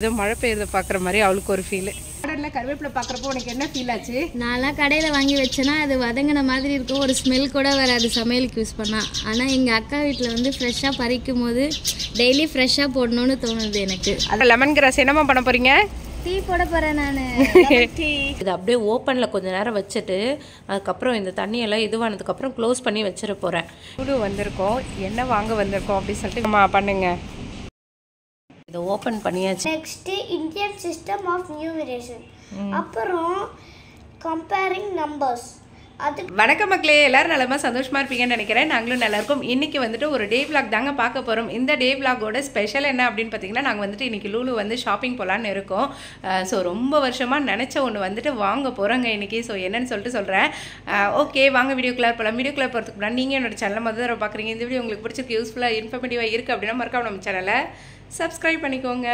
ஏதோ மழை பெய்யறத பார்க்குற மாதிரி அவளுக்கு ஒரு ஃபீல். கடலில் கருவேப்பிலை பார்க்குறப்போ உனக்கு என்ன ஃபீல் ஆச்சு? நான்லாம் கடையில் வாங்கி வச்சேன்னா அது வதங்கின மாதிரி இருக்கும், ஒரு ஸ்மெல் கூட வராது சமையலுக்கு யூஸ் பண்ணால். ஆனால் எங்கள் அக்கா வீட்டில் வந்து ஃப்ரெஷ்ஷாக பறிக்கும் போது டெய்லி ஃப்ரெஷ்ஷாக போடணும்னு தோணுது எனக்கு. அது லெமன் கிராஸ் என்னம்மா பண்ண போகிறீங்க? டீ போட போகிறேன் நான். இது அப்படியே ஓப்பனில் கொஞ்சம் நேரம் வச்சுட்டு அதுக்கப்புறம் இந்த தண்ணியெல்லாம் இதுவானதுக்கப்புறம் க்ளோஸ் பண்ணி வச்சிட போகிறேன். புது வந்திருக்கோம், என்ன வாங்க வந்திருக்கோம் அப்படின்னு சொல்லிட்டு அம்மா பண்ணுங்க. இதை ஓப்பன் பண்ணியாச்சு. Next Indian system of numeration, அப்புறம் கம்பேரிங் நம்பர்ஸ். அது வணக்கம் மக்களே, எல்லாரும் நலமா சந்தோஷமா இருப்பீங்கன்னு நினைக்கிறேன். நாங்களும் நல்லா இருக்கோம். இன்னைக்கு வந்துட்டு ஒரு டே விளாக் தாங்க பார்க்க போகிறோம். இந்த டே விளாகோட ஸ்பெஷல் என்ன அப்படின்னு பார்த்தீங்கன்னா, நாங்கள் வந்துட்டு இன்னைக்கு லூலு வந்து ஷாப்பிங் போகலான்னு இருக்கோம். ஸோ ரொம்ப வருஷமாக நினச்ச ஒன்று வந்துட்டு வாங்க போகிறோங்க இன்னைக்கு. ஸோ என்னன்னு சொல்லிட்டு சொல்கிறேன். ஓகே வாங்க வீடியோக்குள்ளே போகலாம். வீடியோக்குள்ளே போகிறதுக்கு முன்னாடி நீங்கள் என்னோட சேனலை முதல்ல தடவை பார்க்குறீங்க, இந்த வீடியோ உங்களுக்கு பிடிச்சிருக்கு, யூஸ்ஃபுல்லாக இன்ஃபர்மேட்டிவாக இருக்குது அப்படின்னா மறக்காம நம்ம சேனலை சப்ஸ்கிரைப் பண்ணிக்கோங்க.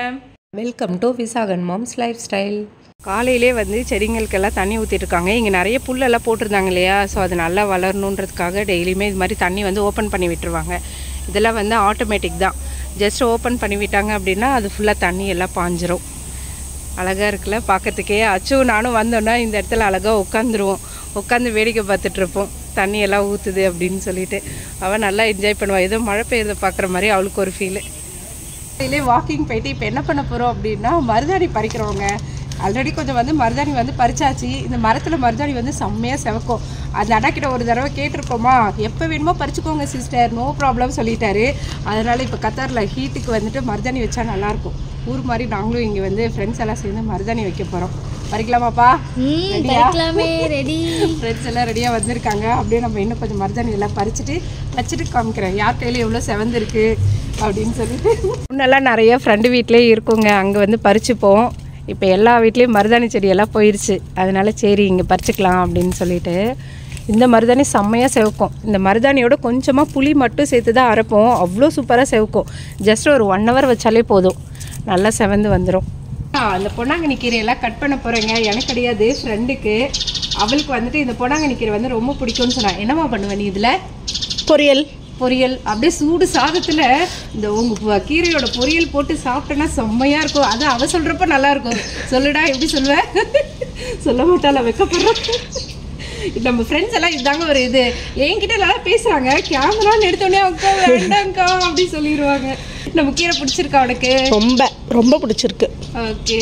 Welcome to Visakan moms life style. காலையிலே வந்து செடிங்களுக்கெல்லாம் தண்ணி ஊற்றிட்டு இருக்காங்க. இங்கே நிறைய புல்லெல்லாம் போட்டிருந்தாங்க இல்லையா, ஸோ அது நல்லா வளரணுன்றதுக்காக டெய்லியுமே இது மாதிரி தண்ணி வந்து ஓப்பன் பண்ணி விட்டுருவாங்க. இதெல்லாம் வந்து ஆட்டோமேட்டிக் தான். ஜஸ்ட் ஓப்பன் பண்ணி விட்டாங்க அப்படின்னா அது ஃபுல்லாக தண்ணி எல்லாம் பாஞ்சிரும். அழகாக இருக்குல்ல பார்க்கறதுக்கே. அச்சு நானும் வந்தோன்னா இந்த இடத்துல அழகாக உட்காந்து வேடிக்கை பார்த்துட்ருப்போம், தண்ணியெல்லாம் ஊற்றுது அப்படின்னு சொல்லிட்டு. அவள் நல்லா என்ஜாய் பண்ணுவாள். ஏதோ மழை பெய்யறத பார்க்குற மாதிரி அவளுக்கு ஒரு ஃபீலு. காலையிலே வாக்கிங் போயிட்டு இப்போ என்ன பண்ண போகிறோம் அப்படின்னா, மருதாணி பறிக்கிறவங்க. ஆல்ரெடி கொஞ்சம் வந்து மருதாணி வந்து பறிச்சாச்சு. இந்த மரத்தில் மருதாணி வந்து செம்மையாக செவக்கும். அந்த அண்ணாக்கிட்ட ஒரு தடவை கேட்டிருக்கோமா, எப்போ வேணுமோ பறிச்சுக்கோங்க சிஸ்டர், நோ ப்ராப்ளம் சொல்லிட்டாரு. அதனால் இப்போ கத்தாரில் ஹீட்டுக்கு வந்துட்டு மருதாணி வச்சா நல்லாயிருக்கும். ஊர் மாதிரி நாங்களும் இங்கே வந்து ஃப்ரெண்ட்ஸ் எல்லாம் சேர்ந்து மருதாணி வைக்க போகிறோம். பறிக்கலாமாப்பா? ரெடி. ஃப்ரெண்ட்ஸ் எல்லாம் ரெடியாக வந்திருக்காங்க. அப்படியே நம்ம இன்னும் கொஞ்சம் மருதாணி எல்லாம் வச்சுட்டு காமிக்கிறேன் யார் கையில் எவ்வளோ செவந்திருக்கு அப்படின்னு சொல்லிட்டு. முன்னெல்லாம் நிறைய ஃப்ரெண்டு வீட்லேயே இருக்குங்க, அங்கே வந்து பறிச்சுப்போம். இப்போ எல்லா வீட்லேயும் மருதாணி செடியெல்லாம் போயிடுச்சு. அதனால சரி இங்கே பறிச்சுக்கலாம் அப்படின்னு சொல்லிட்டு. இந்த மருதாணி செம்மையாக செவக்கும். இந்த மருதாணியோட கொஞ்சமாக புளி மட்டும் சேர்த்து தான் அரைப்போம். அவ்வளோ சூப்பராக செவக்கும். ஜஸ்ட் ஒரு 1 hour வச்சாலே போதும், நல்லா செவந்து வந்துடும். அந்த பொன்னாங்கண்ணி கீரையெல்லாம் கட் பண்ண போகிறேங்க. எனக்கு கிடையாது, ஃப்ரெண்டுக்கு. அவளுக்கு வந்துட்டு இந்த பொன்னாங்கண்ணி கீரை வந்து ரொம்ப பிடிக்கும்னு சொன்னான். என்னம்மா பண்ணுவேன் நீ இதில்? பொரியல் அப்படியே சூடு சாதத்தில் இந்த உங்கள் கீரையோட பொரியல் போட்டு சாப்பிட்டோன்னா செம்மையாக இருக்கும். அது அவள் சொல்கிறப்ப நல்லாயிருக்கும். சொல்லுடா, எப்படி சொல்லுவேன்? சொல்ல மாட்டாளா, வைக்கப்படுறோம். நம்ம ஃப்ரெண்ட்ஸ் எல்லாம் இதுதாங்க ஒரு இது. என்கிட்ட நல்லா பேசுகிறாங்க, கேமரான்னு எடுத்தோடனே அக்கா வேண்டாங்க்கா அப்படி சொல்லிடுவாங்க. நம்ம கீரை பிடிச்சிருக்கா உனக்கு? ரொம்ப பிடிச்சிருக்கு. ஓகே,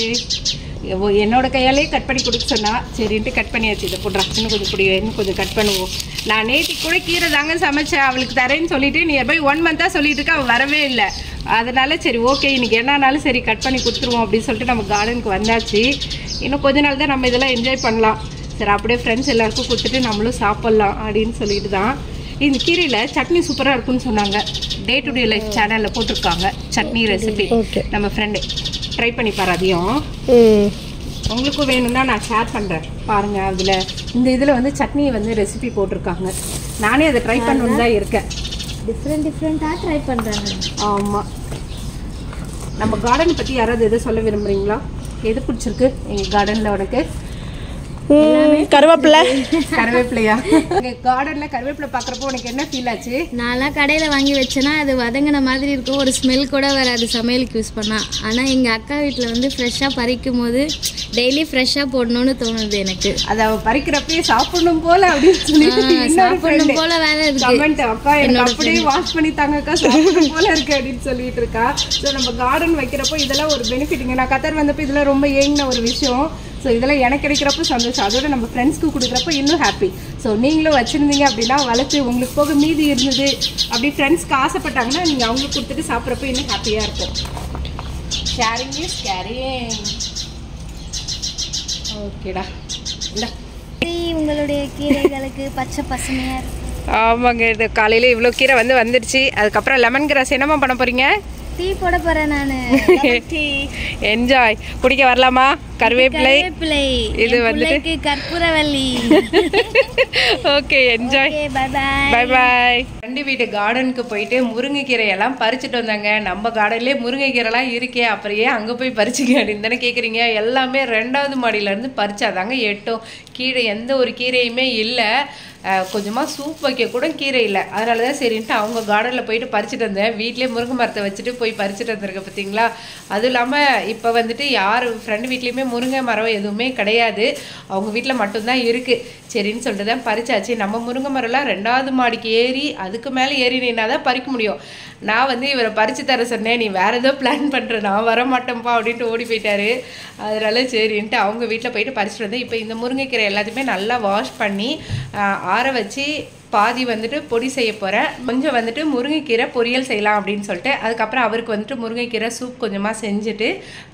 என்னோட கையாலே கட் பண்ணி கொடுக்க சொன்னா சரின்ட்டு கட் பண்ணியாச்சு. இதை போடுறா, இன்னும் கொஞ்சம் கட் பண்ணுவோம். நான் நேற்று கூட கீரை தாங்க சமைச்சேன், அவளுக்கு தரேன்னு சொல்லிட்டு நியர்பை 1 month சொல்லிட்டு இருக்கா, அவள் வரவே இல்லை. அதனால சரி ஓகே இன்னைக்கு என்னன்னாலும் சரி கட் பண்ணி கொடுத்துருவோம் அப்படின்னு சொல்லிட்டு நம்ம கார்டனுக்கு வந்தாச்சு. இன்னும் கொஞ்ச நாள் தான் நம்ம இதெல்லாம் என்ஜாய் பண்ணலாம். சரி அப்படியே ஃப்ரெண்ட்ஸ் எல்லாருக்கும் கொடுத்துட்டு நம்மளும் சாப்பிட்லாம் அப்படின்னு சொல்லிட்டு தான். இந்த கீரையில் சட்னி சூப்பராக இருக்குன்னு சொன்னாங்க. டே டு டே லைஃப் சேனலில் போட்டிருக்காங்க சட்னி ரெசிபி. நம்ம ஃப்ரெண்டு ட்ரை பண்ணி பாரு. அதையும் உங்களுக்கும் வேணும்னா நான் ஷேர் பண்ணுறேன் பாருங்கள். அதில் இந்த இதில் வந்து சட்னி வந்து ரெசிபி போட்டிருக்காங்க. நானே அதை ட்ரை பண்ணணுன்னு தான் இருக்கேன். டிஃப்ரெண்ட்டாக ட்ரை பண்ணுறாங்க. ஆமாம். நம்ம கார்டன் பற்றி யாராவது எதை சொல்ல விரும்புகிறீங்களா? எது பிடிச்சிருக்கு எங்கள் கார்டனில் உனக்கு? கருவேப்பிலையா? கார்டன்ல கருவேப்பிலை பார்க்குறப்போ உனக்கு என்ன ஃபீல் ஆச்சு? நான்லாம் கடையில் வாங்கி வச்சேன்னா அது வதங்கின மாதிரி இருக்கும், ஒரு ஸ்மெல் கூட வராது சமையலுக்கு யூஸ் பண்ணால். ஆனால் எங்கள் அக்கா வீட்டில் வந்து ஃப்ரெஷ்ஷாக பறிக்கும் போது டெய்லி ஃப்ரெஷ்ஷாக போடணும்னு தோணுது எனக்கு. அதை அவள் பறிக்கிறப்பயே சாப்பிடணும் போல அப்படின்னு சொல்லிட்டு சாப்பிடணும் போல வேலை கமெண்ட், அக்கா எனக்கு அப்படியே வாஷ் பண்ணி தாங்கக்கா சாப்பிடணும் போல இருக்கு அப்படின்னு சொல்லிட்டு இருக்கா. ஸோ நம்ம கார்டன் வைக்கிறப்போ இதெல்லாம் ஒரு பெனிஃபிட்டுங்க. நான் கத்தார் வந்தப்போ இதெல்லாம் ரொம்ப ஏங்கின ஒரு விஷயம். ஸோ இதெல்லாம் எனக்கு கிடைக்கிறப்ப சந்தோஷம், அதோட நம்ம ஃப்ரெண்ட்ஸ்க்கு கொடுக்குறப்ப இன்னும் ஹாப்பி. ஸோ நீங்களும் வச்சுருந்தீங்க அப்படின்னா வளர்த்து உங்களுக்கு போக மீதி இருந்தது அப்படி ஃப்ரெண்ட்ஸ்க்கு ஆசைப்பட்டாங்கன்னா நீங்கள் அவங்களுக்கு கொடுத்துட்டு சாப்பிட்றப்ப இன்னும் ஹாப்பியாக இருக்கும். Sharing is caring. ஓகேடா, இல்லை உங்களுடைய கீரைகளுக்கு பச்சை பசுமையாக இருக்குது. ஆமாங்க, இது காலையில் இவ்வளோ கீரை வந்துடுச்சு. அதுக்கப்புறம் லெமன் கிராஸ் என்னம்மா பண்ண போகிறீங்க? டீ போட போகிறேன் நான். என்ஜாய். குடிக்க வரலாமா? கருவேப்பிலை, இது வந்துட்டு கற்பூரவள்ளி. Okay, enjoy. Bye bye. Bye bye. Friend வீட்டு கார்டனுக்கு போயிட்டு முருங்கைக்கீரை எல்லாம் பறிச்சுட்டு வந்தாங்க. நம்ம கார்டன்லேயே முருங்கைக்கீரைலாம் இருக்கே, அப்புறம் ஏன் அங்கே போய் பறிச்சிங்க அப்படின்னு தானே கேட்குறீங்க. எல்லாமே 2வது மாடியிலேருந்து பறிச்சாதாங்க எட்டும். கீரை எந்த ஒரு கீரையுமே இல்லை. கொஞ்சமாக சூப் வைக்க கூட கீரை இல்லை. அதனால தான் சரின்ட்டு அவங்க கார்டனில் போயிட்டு பறிச்சுட்டு வந்தேன். வீட்டிலே முருங்கை மரத்தை வச்சுட்டு போய் பறிச்சுட்டு வந்திருக்கேன் பார்த்தீங்களா. அதுவும் இல்லாமல் இப்போ வந்துட்டு யார் ஃப்ரெண்டு வீட்லேயுமே முருங்கை மரம் எதுவுமே கிடையாது. அவங்க வீட்டில் மட்டும்தான் இருக்குது. சரின்னு சொல்லிட்டு தான் பறிச்சாச்சு. நம்ம முருங்கை மரம்லாம் 2வது மாடிக்கு ஏறி அதுக்கு மேலே ஏறி நின்னா தான் பறிக்க முடியும். நான் வந்து இவரை பறித்து தர சொன்னேன், நீ வேறு ஏதோ பிளான் பண்ணுற, நான் வர மாட்டேன்ப்பா அப்படின்ட்டு ஓடி போயிட்டாரு. அதனால சரின்ட்டு அவங்க வீட்டில் போயிட்டு பறிச்சுட்டு வந்தேன். இப்போ இந்த முருங்கைக்கீரை எல்லாத்தையுமே நல்லா வாஷ் பண்ணி ஆற வச்சு பாதி வந்துட்டு பொடி செய்ய போகிறேன். கொஞ்சம் வந்துட்டு முருங்கைக்கீரை பொரியல் செய்யலாம் அப்படின்னு சொல்லிட்டு, அதுக்கப்புறம் அவருக்கு வந்துட்டு முருங்கைக்கீரை சூப் கொஞ்சமாக செஞ்சுட்டு,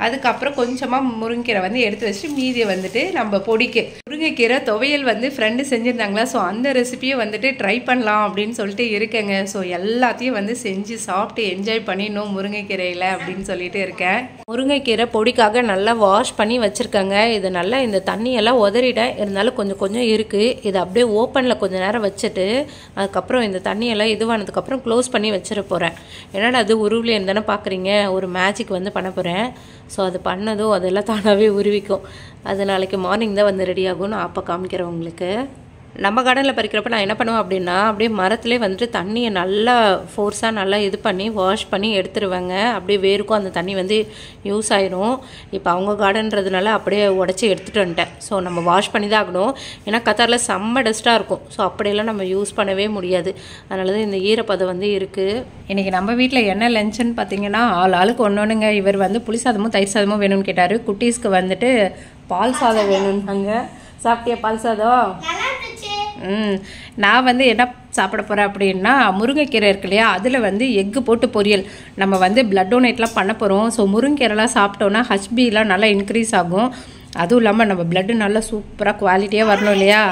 அதுக்கப்புறம் கொஞ்சமாக முருங்கைக்கீரை வந்து எடுத்து வச்சுட்டு மீதியை வந்துட்டு நம்ம பொடிக்கு முருங்கைக்கீரை துவையல் வந்து ஃப்ரெண்டு செஞ்சுருந்தாங்களா. ஸோ அந்த ரெசிபியை வந்துட்டு ட்ரை பண்ணலாம் அப்படின்னு சொல்லிட்டு இருக்கேங்க. ஸோ எல்லாத்தையும் வந்து செஞ்சு சாப்பிட்டு என்ஜாய் பண்ணிடணும் முருங்கைக்கீரையில் அப்படின்னு சொல்லிட்டு இருக்கேன். முருங்கைக்கீரை பொடிக்காக நல்லா வாஷ் பண்ணி வச்சுருக்கேங்க. இது நல்லா இந்த தண்ணியெல்லாம் உதறிட்டேன், இருந்தாலும் கொஞ்சம் கொஞ்சம் இருக்குது. இதை அப்படியே ஓப்பனில் கொஞ்சம் நேரம் வச்சுட்டு அதுக்கப்புறம் இந்த தண்ணியெல்லாம் இதுவானதுக்கப்புறம் க்ளோஸ் பண்ணி வச்சிட போகிறேன். என்னடா அது உருவிலேன்னு தானே பார்க்குறீங்க, ஒரு மேஜிக் வந்து பண்ண போகிறேன். ஸோ அது பண்ணதும் அதெல்லாம் தானாகவே உருவிக்கும். அது நாளைக்கு மார்னிங் தான் வந்து ரெடி ஆகும். நான் அப்போ காமிக்கிறேன் உங்களுக்கு. நம்ம கார்டனில் பறிக்கிறப்ப நான் என்ன பண்ணுவேன் அப்படின்னா, அப்படியே மரத்துலேயே வந்துட்டு தண்ணியை நல்லா ஃபோர்ஸாக நல்லா இது பண்ணி வாஷ் பண்ணி எடுத்துருவேங்க. அப்படியே வேருக்கும் அந்த தண்ணி வந்து யூஸ் ஆயிரும். இப்போ அவங்க கார்டன்றதுனால அப்படியே உடச்சி எடுத்துகிட்டு வந்துட்டேன். ஸோ நம்ம வாஷ் பண்ணி தான் ஆகணும். ஏன்னா கத்தாரில் செம்ம டஸ்ட்டாக இருக்கும். ஸோ அப்படியெல்லாம் நம்ம யூஸ் பண்ணவே முடியாது. அதனால தான் இந்த ஈரப்பதம் வந்து இருக்குது. இன்றைக்கி நம்ம வீட்டில் என்ன லஞ்சுன்னு பார்த்தீங்கன்னா, ஆளுக்கு ஒன்றுங்க. இவர் வந்து புளி சாதமும் தயிர் சாதமும் வேணும்னு கேட்டார். குட்டீஸ்க்கு வந்துட்டு பால் சாதம் வேணும்னாங்க. சாப்பிட்டியா பால் சாதம்? நான் வந்து என்ன சாப்பிட போகிறேன் அப்படின்னா, முருங்கைக்கீரை இருக்கு இல்லையா, அதில் வந்து எக்கு போட்டு பொரியல். நம்ம வந்து பிளட் டொனேட்லாம் பண்ண போகிறோம். ஸோ முருங்கைக்கீரைலாம் சாப்பிட்டோன்னா ஹச்பிலாம் நல்லா இன்க்ரீஸ் ஆகும். அதுவும் இல்லாமல் நம்ம பிளட்டு நல்லா சூப்பராக குவாலிட்டியாக வரணும் இல்லையா.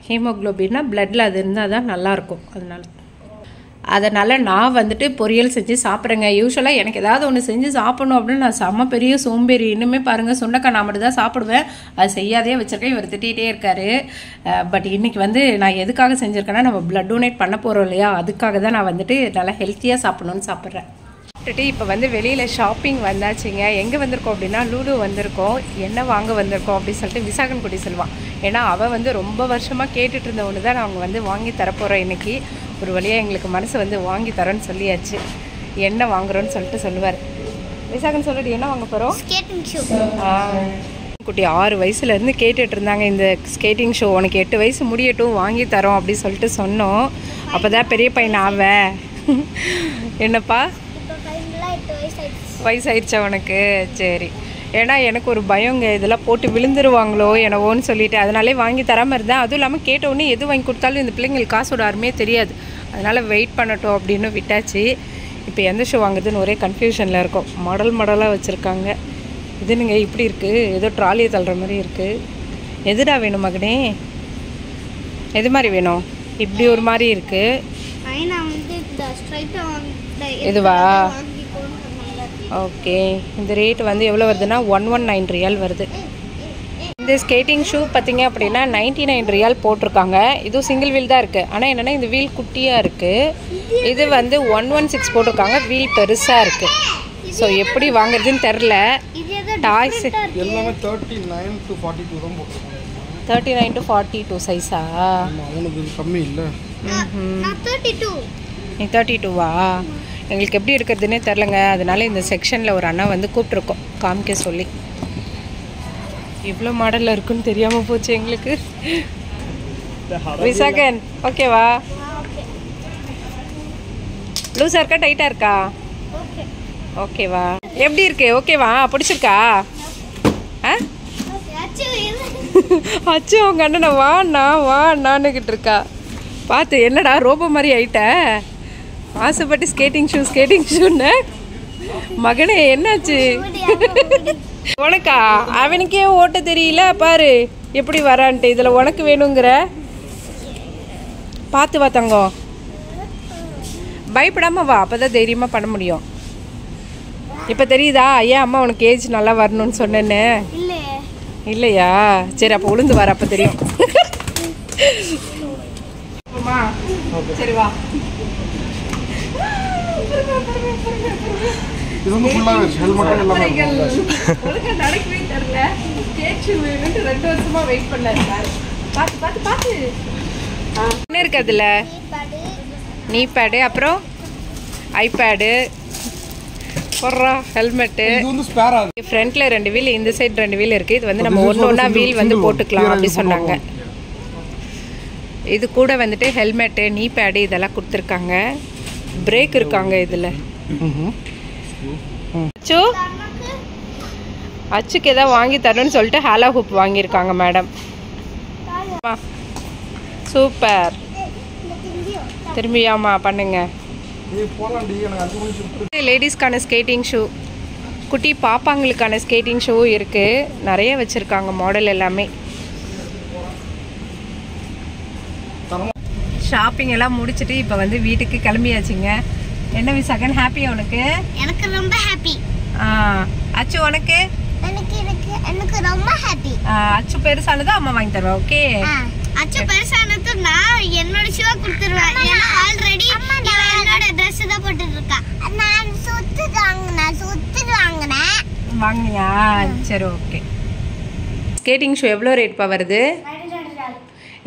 ஹீமோக்ளோபின்னா பிளட்டில் அது இருந்தால் தான் நல்லாயிருக்கும். அதனால் நான் வந்துட்டு பொரியல் செஞ்சு சாப்பிட்றேங்க. யூஸ்வலாக எனக்கு ஏதாவது ஒன்று செஞ்சு சாப்பிடணும் அப்படின்னு நான் செம்ம பெரிய சோம்பேறி. இன்னுமே பாருங்கள், சுண்டக்காய் நான் மட்டும் தான் சாப்பிடுவேன். அது செய்யாதே வச்சுருக்கேன். இவர் திட்டிகிட்டே இருக்காரு. பட் இன்றைக்கி வந்து நான் எதுக்காக செஞ்சுருக்கேன்னா, நம்ம பிளட் டொனேட் பண்ண போகிறோம் இல்லையா, அதுக்காக தான் நான் வந்துட்டு நல்லா ஹெல்த்தியாக சாப்பிடணும்னு சாப்பிட்றேன். இப்போ வந்து வெளியில் ஷாப்பிங் வந்தாச்சுங்க. எங்கே வந்திருக்கோம் அப்படின்னா, லூலு வந்திருக்கோம். என்ன வாங்க வந்திருக்கோம் அப்படின்னு சொல்லிட்டு விசாகன் குட்டி சொல்லுவான். ஏன்னா அவள் வந்து ரொம்ப வருஷமாக கேட்டுட்டு இருந்த ஒன்று தான் நாங்கள் வந்து வாங்கி தரப்போகிறோம். இன்றைக்கி ஒரு வழியாக எங்களுக்கு மனசு வந்து வாங்கி தரோன்னு சொல்லியாச்சு. என்ன வாங்குறோன்னு சொல்லிட்டு சொல்லுவார். விசாகன் சொல்லிட்டு என்ன வாங்க போகிறோம்? Skating shoe. குட்டி 6 வயசுலேருந்து கேட்டுட்டு இருந்தாங்க, இந்த ஸ்கேட்டிங் ஷோ உனக்கு 8 வயசு முடியட்டும் வாங்கி தரோம் அப்படின்னு சொல்லிட்டு சொன்னோம். அப்போ தான் பெரிய பையன் ஆவேன். என்னப்பா வயசாயிடுச்சா உனக்கு? சரி. ஏன்னா எனக்கு ஒரு பயங்க, இதெல்லாம் போட்டு விழுந்துருவாங்களோ என்னவோன்னு சொல்லிட்டு அதனாலே வாங்கி தராமல் இருந்தேன். அதுவும் இல்லாமல் கேட்டவுடனே எது வாங்கி கொடுத்தாலும் இந்த பிள்ளைங்களுக்கு காசோட அருமையே தெரியாது. அதனால் வெயிட் பண்ணட்டும் அப்படின்னு விட்டாச்சு. இப்போ எந்த ஷோ வாங்குறதுன்னு ஒரே கன்ஃபியூஷனில் இருக்கும். மாடலாக வச்சுருக்காங்க. இதுனுங்க இப்படி இருக்குது, ஏதோ ட்ராலியை தள்ளுற மாதிரி இருக்குது. எதுடா வேணும் மகனே? எது மாதிரி வேணும்? இப்படி ஒரு மாதிரி இருக்குது. இதுவா? ஓகே. இந்த ரேட் வந்து எவ்வளோ வருதுன்னா 119 ரியால் வருது. இந்த ஸ்கேட்டிங் ஷூ பார்த்தீங்க அப்படின்னா 99 ரியால் போட்டிருக்காங்க. இதுவும் சிங்கிள் வீல் தான் இருக்குது. ஆனால் என்னென்னா இந்த வீல் குட்டியாக இருக்குது. இது வந்து 116 போட்டிருக்காங்க. வீல் பெருசாக இருக்குது. ஸோ எப்படி வாங்குறதுன்னு தெரில. டாய்ஸ் எல்லாமே 39 to 42 தான் போட்டிருக்காங்க. 39 to 42 சைஸா? அவனுக்கு கம்மி இல்லை. நீ 32வா? எங்களுக்கு எப்படி இருக்கிறதுனே தெரிலங்க. அதனால இந்த செக்ஷனில் ஒரு அண்ணா வந்து கூப்பிட்ருக்கோம் காமிக்க சொல்லி. இவ்வளோ மாடலில் இருக்குன்னு தெரியாமல் போச்சு எங்களுக்கு. விசாகன் ஓகேவா? லூஸாக இருக்கா டைட்டாக இருக்கா? ஓகேவா? எப்படி இருக்கு? ஓகேவா? பிடிச்சிருக்கா? அச்சு அவங்க அண்ணனை வான்னுக்கிட்டு இருக்கா. பார்த்து என்னடா ரோபோ மாதிரி ஆயிட்ட. ஆசைப்பட்டு ஸ்கேட்டிங் ஷூன்னு மகனே என்னாச்சு உனக்கா? அவனுக்கே ஓட்ட தெரியல பாரு எப்படி வரான்ட்டு. இதில் உனக்கு வேணுங்கிற பார்த்து வா தங்கம். பயப்படாமல் வா, அப்போ தான் தைரியமாக பண்ண முடியும். இப்போ தெரியுதா ஏன் அம்மா உனக்கு ஏஜ் நல்லா வரணும்னு சொன்னேன்னு? இல்லையே. இல்லையா? சரி அப்போ உளுந்து வர அப்போ தெரியும். சரி வா. இது வந்து ஃபுல்லாக ஹெல்மெட்டும் எல்லாமே ஒழுங்கா நடக்கவே தெரியல. கேட்சு வேணும்னு 2 வருஷமா வெயிட் பண்ணாரு. பார்த்து பார்த்து பார்த்து. என்ன இருக்கு அதில்? நீ பேடு, அப்புறம் ஐபேடு, போடுறா ஹெல்மெட்டு. இது வந்து ஸ்பேர் ஆகுது. ஃப்ரண்ட்ல 2 வீல், இந்த சைடு 2 வீல் இருக்குது. இது வந்து நம்ம ஒன்றா வீல் வந்து போட்டுக்கலாம் அப்படி சொன்னாங்க. இது கூட வந்துட்டு ஹெல்மெட்டு, நீ பேடு இதெல்லாம் கொடுத்துருக்காங்க. பிரேக் இருக்காங்க இதில். அச்சு அச்சுக்கு எதாவது வாங்கி தரணும்னு சொல்லிட்டு ஹாலா ஹூப் வாங்கியிருக்காங்க மேடம். சூப்பர். திரும்பியாமா பண்ணுங்க. லேடிஸ்க்கான ஸ்கேட்டிங் ஷூ, குட்டி பாப்பாங்களுக்கான ஸ்கேட்டிங் ஷூ இருக்குது. நிறைய வச்சுருக்காங்க மாடல் எல்லாமே. ஷாப்பிங் எல்லாம் முடிச்சுட்டு இப்போ வந்து வீட்டுக்கு கிளம்பியாச்சுங்க. என்ன விசாகன், ஹாப்பியா உனக்கு? எனக்கு ரொம்ப ஹாப்பி. அச்சு உனக்கு? எனக்கு ரொம்ப ஹாப்பி. அச்சு பெருசானதும் அம்மா வாங்கி தருவா. ஓகே. அச்சு பெருசானது நான் என்னோட ஷூவை கொடுத்துருவேன். ஏன்னா ஆல்ரெடி என்னோட ட்ரெஸ் தான் போட்டுட்டு இருக்கா. நான் சுத்து வாங்கினேன். வாங்கினியா? சரி ஓகே. ஸ்கேட்டிங் ஷூ எவ்வளோ ரேட்ப்பா வருது?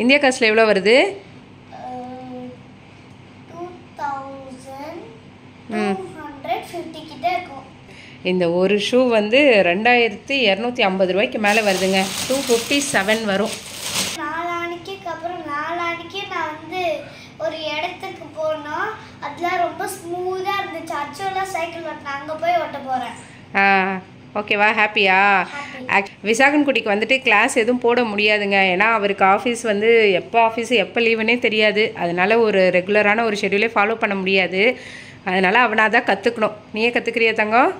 இந்தியா காசில் எவ்வளோ வருது? 2250 கிட்ட இருக்கும். இந்த ஒரு ஷூ வந்து 2250 ரூபாய்க்கு மேலே வருதுங்க. 257 வரும். நாளானிக்கு அப்புறம் நாளானிக்கு நான் வந்து ஒரு இடத்துக்கு போனோம். அதெல்லாம் ரொம்ப ஸ்மூத்தாக இருந்துச்சு. அச்சோலாம் சைக்கிள் ஓட்டினேன். அங்கே போய் ஓட்ட போகிறேன். ஓகேவா? ஹாப்பியா? விசாகன் குட்டிக்கு வந்துட்டு கிளாஸ் எதுவும் போட முடியாதுங்க. ஏன்னா அவருக்கு ஆஃபீஸ் வந்து எப்போ ஆஃபீஸ் எப்போ லீவுன்னே தெரியாது. அதனால் ஒரு ரெகுலரான ஒரு ஷெட்யூலே ஃபாலோ பண்ண முடியாது. அதனால் அவனாக தான் கற்றுக்கணும். நீயே கற்றுக்கிறியா தங்கம்?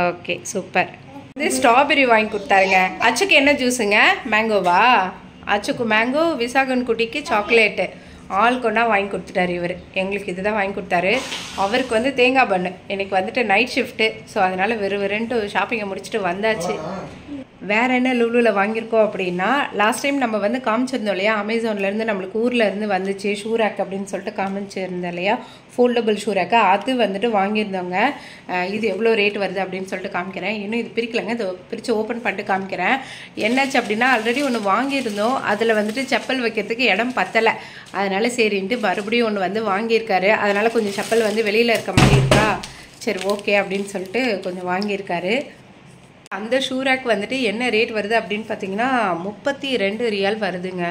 Okay super. இது ஸ்ட்ராபெரி வாங்கி கொடுத்தாருங்க. அச்சுக்கு என்ன ஜூஸுங்க? மேங்கோவா? அச்சுக்கு மேங்கோ, விசாகன் குட்டிக்கு சாக்லேட்டு. ஆளுக்கு ஒன்றா வாங்கி கொடுத்துட்டாரு இவர். எங்களுக்கு இதுதான் வாங்கி கொடுத்தாரு. அவருக்கு வந்து தேங்காய் பண்ணு. எனக்கு வந்துட்டு நைட் ஷிஃப்ட்டு. ஸோ அதனால் வெறும் ஷாப்பிங்கை முடிச்சுட்டு வந்தாச்சு. வேறு என்ன லுலுவில் வாங்கியிருக்கோம் அப்படின்னா, லாஸ்ட் டைம் நம்ம வந்து காமிச்சிருந்தோம் இல்லையா, அமேசான்லேருந்து நம்மளுக்கு ஊர்லேருந்து வந்துச்சு ஷூ ரேக் அப்படின்னு சொல்லிட்டு காமிச்சிருந்தோம் இல்லையா, ஃபோல்டபுள் ஷூ ரேக்கு. அது வந்துட்டு வாங்கியிருந்தோங்க. இது எவ்வளோ ரேட் வருது அப்படின்னு சொல்லிட்டு காமிக்கிறேன். இன்னும் இது பிரிக்கலைங்க. இது பிரித்து ஓப்பன் பண்ணிட்டு காமிக்கிறேன். என்னாச்சு அப்படின்னா, ஆல்ரெடி ஒன்று வாங்கியிருந்தோம். அதில் வந்துட்டு செப்பல் வைக்கிறதுக்கு இடம் பத்தலை. அதனால் சரின்ட்டு மறுபடியும் ஒன்று வந்து வாங்கியிருக்காரு. அதனால் கொஞ்சம் செப்பல் வந்து வெளியில் இருக்க மாதிரி இருக்கா, சரி ஓகே அப்படின்னு சொல்லிட்டு கொஞ்சம் வாங்கியிருக்காரு. அந்த ஷூ ரேக் வந்துட்டு என்ன ரேட் வருது அப்படின்னு பார்த்தீங்கன்னா 32 ரியால் வருதுங்க.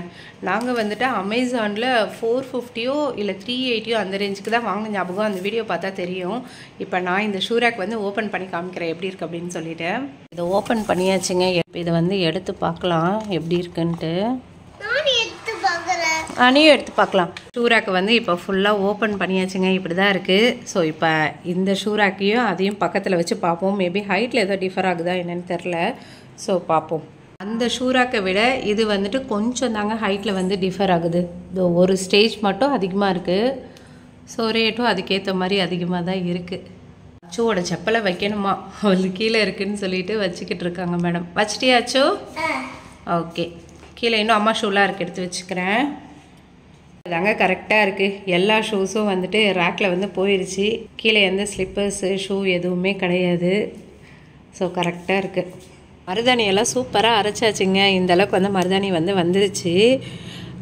நாங்கள் வந்துட்டு அமேசானில் 450 இல்லை 380 அந்த ரேஞ்சுக்கு தான் வாங்க ஞாபகம். அந்த வீடியோ பார்த்தா தெரியும். இப்போ நான் இந்த ஷூ ரேக் வந்து ஓப்பன் பண்ணி காமிக்கிறேன் எப்படி இருக்குது அப்படின்னு சொல்லிட்டு. இதை ஓப்பன் பண்ணியாச்சுங்க. இதை வந்து எடுத்து பார்க்கலாம் எப்படி இருக்குன்ட்டு. நீயும் எடுத்து பார்க்கலாம். ஷூ ரேக்கை வந்து இப்போ ஃபுல்லாக ஓப்பன் பண்ணியாச்சுங்க. இப்படி தான் இருக்குது. ஸோ இப்போ இந்த ஷூ ரேக்கையும் அதையும் பக்கத்தில் வச்சு பார்ப்போம். மேபி ஹைட்டில் ஏதோ டிஃபர் ஆகுதா என்னன்னு தெரில. ஸோ பார்ப்போம். அந்த ஷூ ரேக்கை விட இது வந்துட்டு கொஞ்சம் தாங்க ஹைட்டில் வந்து டிஃபர் ஆகுது. இது ஒரு ஸ்டேஜ் மட்டும் அதிகமாக இருக்குது. ஸோ ரேட்டும் அதுக்கேற்ற மாதிரி அதிகமாக தான் இருக்குது. அச்சுவோட செப்பலை வைக்கணுமா, அவளுக்கு கீழே இருக்குதுன்னு சொல்லிட்டு வச்சுக்கிட்டு இருக்காங்க மேடம். வச்சிட்டியா அச்சு? ஓகே. கீழே இன்னும் அம்மா ஷூலாம் இருக்குது, எடுத்து வச்சுக்கிறேன். அதாங்க கரெக்டாக இருக்குது. எல்லா ஷூஸும் வந்துட்டு ரேக்கில் வந்து போயிடுச்சு. கீழே எந்த ஸ்லிப்பர்ஸு ஷூ எதுவுமே கிடையாது. ஸோ கரெக்டாக இருக்குது. மருதாணியெல்லாம் சூப்பராக அரைச்சாச்சுங்க. இந்தளவுக்கு வந்து மருதாணி வந்து வந்துருச்சு.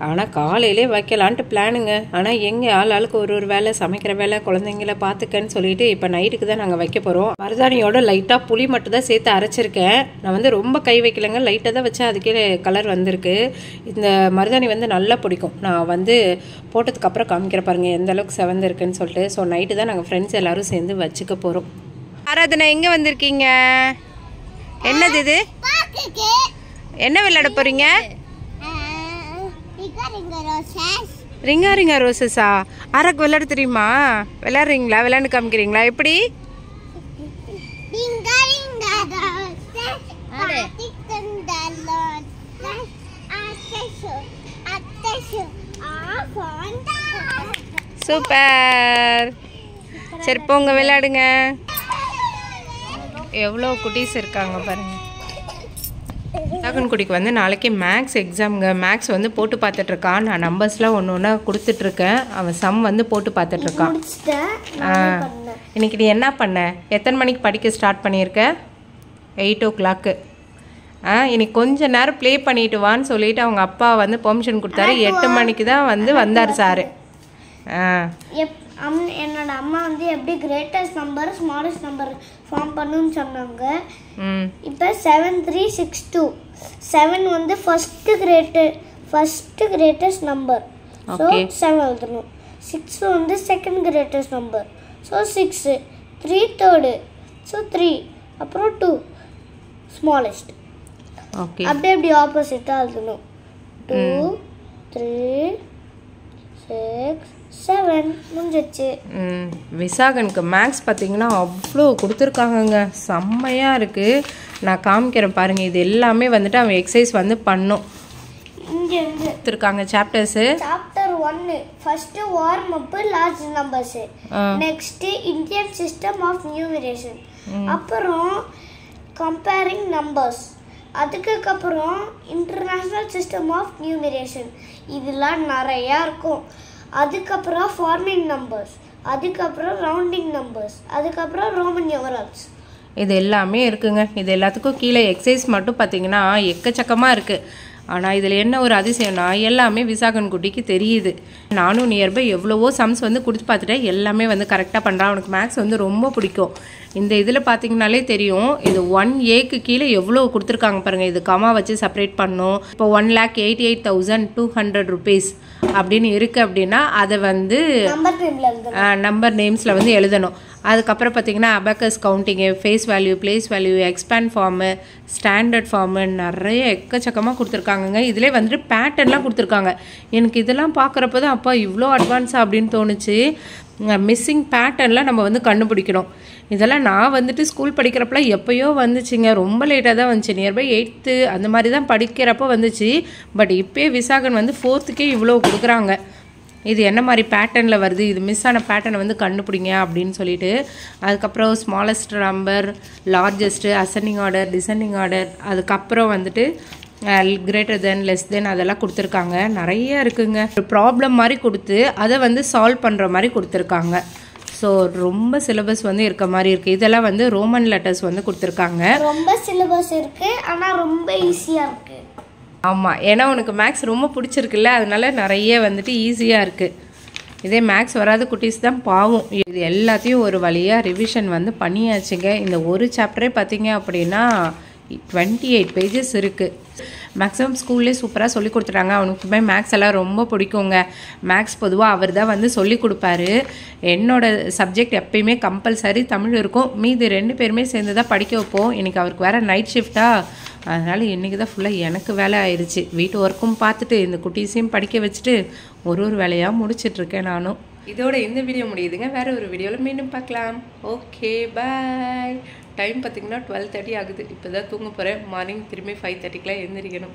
ஆனால் காலையிலே வைக்கலான்ட்டு பிளானுங்க. ஆனால் எங்கே ஆளுக்கு ஒரு வேலை, சமைக்கிற வேலை, குழந்தைங்கள பார்த்துக்கன்னு சொல்லிட்டு இப்போ நைட்டுக்கு தான் நாங்கள் வைக்க போகிறோம். மருதாணியோட லைட்டாக புளி மட்டும் தான் சேர்த்து அரைச்சிருக்கேன். நான் வந்து ரொம்ப கை வைக்கலைங்க, லைட்டாக தான் வச்சேன். அதுக்கே கலர் வந்திருக்கு. இந்த மருதாணி வந்து நல்லா பிடிக்கும். நான் வந்து போட்டதுக்கப்புறம் காமிக்கிற பாருங்கள் எந்த அளவுக்கு செவந்திருக்குன்னு சொல்லிட்டு. ஸோ நைட்டு தான் நாங்கள் ஃப்ரெண்ட்ஸ் எல்லோரும் சேர்ந்து வச்சுக்க போகிறோம். ஆராதனா எங்கே வந்திருக்கீங்க? என்னது இது? என்ன விளையாட போகிறீங்க? ரிங்கா ரோசஸா? அரக்கு விளையாட தெரியுமா? விளையாடுறீங்களா? விளையாண்டு காமிக்கிறீங்களா? எப்படி? சூப்பர். சரி போங்க விளையாடுங்க. எவ்வளோ குட்டீஸ் இருக்காங்க பாருங்கள். விசாகன் குட்டிக்கு வந்து நாளைக்கு மேக்ஸ் எக்ஸாமுங்க. மேக்ஸ் வந்து போட்டு பார்த்துட்ருக்கான். நான் நம்பர்ஸ்லாம் ஒன்று ஒன்றா கொடுத்துட்ருக்கேன். அவன் சம் வந்து போட்டு பார்த்துட்ருக்கான். இன்னைக்கு நீ என்ன பண்ண? எத்தனை மணிக்கு படிக்க ஸ்டார்ட் பண்ணியிருக்க? 8 o'clock. இன்னைக்கு கொஞ்சம் நேரம் ப்ளே பண்ணிட்டு வான்னு சொல்லிட்டு அவங்க அப்பா வந்து பெர்மிஷன் கொடுத்தாரு. 8 மணிக்கு தான் வந்து வந்தார் சாரு. என்னோட அம்மா வந்து எப்படி greatest number smallest number form பண்ணுன்னு சொன்னாங்க. இப்போ 7362. 7 வந்து ஃபர்ஸ்ட் கிரேட்டஸ்ட் நம்பர். ஸோ 7 எழுதணும். 6 வந்து second greatest number. So 6. 3 third. So 3. அப்புறம் 2 ஸ்மாலஸ்ட். ஓகே, அப்படியே அப்படி ஆப்போசிட்டாக எழுதணும். 2 3 6 7 முடிஞ்சிச்சு. விசாகனுக்கு மேக்ஸ் பார்த்தீங்கன்னா அவ்வளோ கொடுத்துருக்காங்கங்க. செம்மையாக இருக்குது. நான் காமிக்கிறேன் பாருங்கள். இது எல்லாமே வந்துட்டு அவன் எக்ஸசைஸ் வந்து பண்ணும். இங்கே கொடுத்துருக்காங்க chapters. Chapter 1 first warm up large numbers. Next Indian system of numeration. அப்புறம் கம்பேரிங் நம்பர்ஸ். அதுக்கப்புறம் இன்டர்நேஷ்னல் சிஸ்டம் ஆஃப் நியூமரேஷன். இதெல்லாம் நிறையா இருக்கும். அதுக்கப்புறம் ஃபார்மிங் நம்பர்ஸ். அதுக்கப்புறம் ரவுண்டிங் நம்பர்ஸ். அதுக்கப்புறம் ரோமன் நியூமரல்ஸ். இது எல்லாமே இருக்குங்க. இது எல்லாத்துக்கும் கீழே எக்ஸசைஸ் மட்டும் பார்த்தீங்கன்னா எக்கச்சக்கமாக இருக்குது. ஆனால் இதில் என்ன ஒரு அதிசயம்னா எல்லாமே விசாகன் குட்டிக்கு தெரியுது. நானும் நியர்பை எவ்வளவோ சம்ஸ் வந்து கொடுத்து பார்த்துட்டேன். எல்லாமே வந்து கரெக்டாக பண்ணுறான். அவனுக்கு மேக்ஸ் வந்து ரொம்ப பிடிக்கும். இந்த இதில் பார்த்தீங்கனாலே தெரியும். இது 1Aக்கு கீழே எவ்வளோ கொடுத்துருக்காங்க பாருங்கள். இது கமா வச்சு செப்பரேட் பண்ணோம். இப்போ 1,88,200 rupees அப்படின்னு இருக்குது அப்படின்னா அதை வந்து நம்பர் நேம்ஸில் வந்து எழுதணும். அதுக்கப்புறம் பார்த்தீங்கன்னா abacus counting, face value, place value, expand form, standard form, நிறைய எக்கச்சக்கமாக கொடுத்துருக்காங்கங்க. இதிலே வந்துட்டு பேட்டர்ன்லாம் கொடுத்துருக்காங்க. எனக்கு இதெல்லாம் பார்க்குறப்ப தான் அப்பா இவ்வளோ அட்வான்ஸாக அப்படின்னு தோணுச்சு. மிஸ்ஸிங் பேட்டர்ன்லாம் நம்ம வந்து கண்டுபிடிக்கணும். இதெல்லாம் நான் வந்துட்டு ஸ்கூல் படிக்கிறப்பலாம் எப்போயோ வந்துச்சுங்க. ரொம்ப லேட்டாக தான் வந்துச்சு. நியர்பை 8th அந்த மாதிரி தான் படிக்கிறப்போ வந்துச்சு. பட் இப்போயே விசாகன் வந்து 4th இவ்வளோ கொடுக்குறாங்க. இது என்ன மாதிரி பேட்டர்னில் வருது, இது மிஸ் ஆன பேட்டர்னை வந்து கண்டுபிடிங்க அப்படின்னு சொல்லிட்டு. அதுக்கப்புறம் smallest number, largest, ascending order, descending order, அதுக்கப்புறம் வந்துட்டு கிரேட்டர் தென், லெஸ் தென் அதெல்லாம் கொடுத்துருக்காங்க. நிறைய இருக்குங்க. ஒரு ப்ராப்ளம் மாதிரி கொடுத்து அதை வந்து சால்வ் பண்ணுற மாதிரி கொடுத்துருக்காங்க. ஸோ ரொம்ப சிலபஸ் வந்து இருக்க மாதிரி இருக்குது. இதெல்லாம் வந்து ரோமன் லெட்டர்ஸ் வந்து கொடுத்துருக்காங்க. ரொம்ப சிலபஸ் இருக்குது, ஆனால் ரொம்ப ஈஸியாக இருக்குது. ஆமாம், ஏன்னா உனக்கு மேக்ஸ் ரொம்ப பிடிச்சிருக்குல்ல, அதனால நிறைய வந்துட்டு ஈஸியாக இருக்குது. இதே மேக்ஸ் வராத குட்டீஸ் தான் பாவம். இது எல்லாத்தையும் ஒரு வழியாக ரிவிஷன் வந்து பண்ணியாச்சுங்க. இந்த ஒரு சாப்டரே பார்த்தீங்க அப்படின்னா 28 pages இருக்குது. மேக்ஸிமம் ஸ்கூல்லே சூப்பராக சொல்லி கொடுத்துட்டாங்க. அவனுக்குமே மேக்ஸ் எல்லாம் ரொம்ப பிடிக்குங்க. மேக்ஸ் பொதுவாக அவர் தான் வந்து சொல்லி கொடுப்பாரு. என்னோடய சப்ஜெக்ட் எப்பயுமே கம்பல்சரி தமிழ் இருக்கும். மீது 2 பேருமே சேர்ந்து தான் படிக்க வைப்போம். இன்றைக்கி அவருக்கு வேறு நைட் ஷிஃப்டாக, அதனால் இன்றைக்கி தான் ஃபுல்லாக எனக்கு வேலை ஆயிடுச்சு. வீட்டு ஒர்க்கும் பார்த்துட்டு இந்த குட்டீஸையும் படிக்க வச்சுட்டு ஒரு வேலையாக முடிச்சிட்ருக்கேன் நானும். இதோட இந்த வீடியோ முடியுதுங்க. வேறு ஒரு வீடியோவில் மீண்டும் பார்க்கலாம். ஓகே, பாய். டைம் பார்த்திங்கன்னா 12:30 ஆகுது. இப்போ தான் தூங்க போகிறேன். மார்னிங் திரும்பி 5:30க்கெலாம் எழுந்திரிக்கணும்.